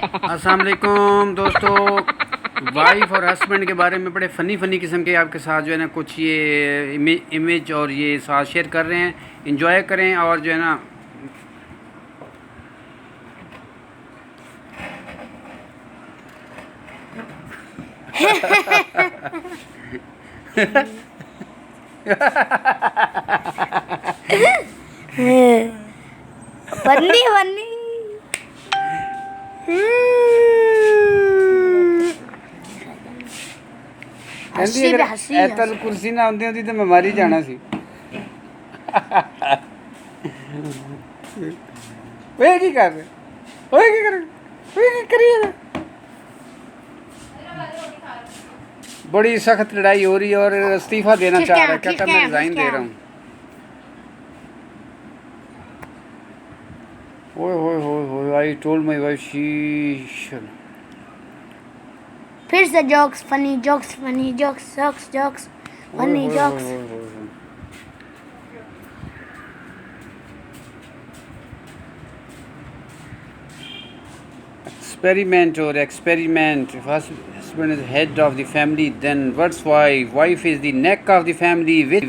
अस्सलाम वालेकुम दोस्तों, वाइफ और हस्बैंड के बारे में बड़े फ़नी किस्म के आपके साथ जो है ना कुछ ये इमेज और ये साथ शेयर कर रहे हैं। इंजॉय करें और जो है ना बन्नी बन्नी कहती अगर ऐतल कुर्सी ना आती होती तो मैं मर ही जाना सी। ओए की कर रहे, ओए की कर, ओए की करिए। बड़ी सख्त लड़ाई हो रही है और इस्तीफा देना चाह रहा है। कहता मैं रिजाइन दे रहा हूँ। ओए होए होए होए, I told my wife she फिर से jokes funny jokes funny jokes jokes jokes funny jokes. Experiment. If husband is head of the family, then what's wife? Wife is the neck of the family. With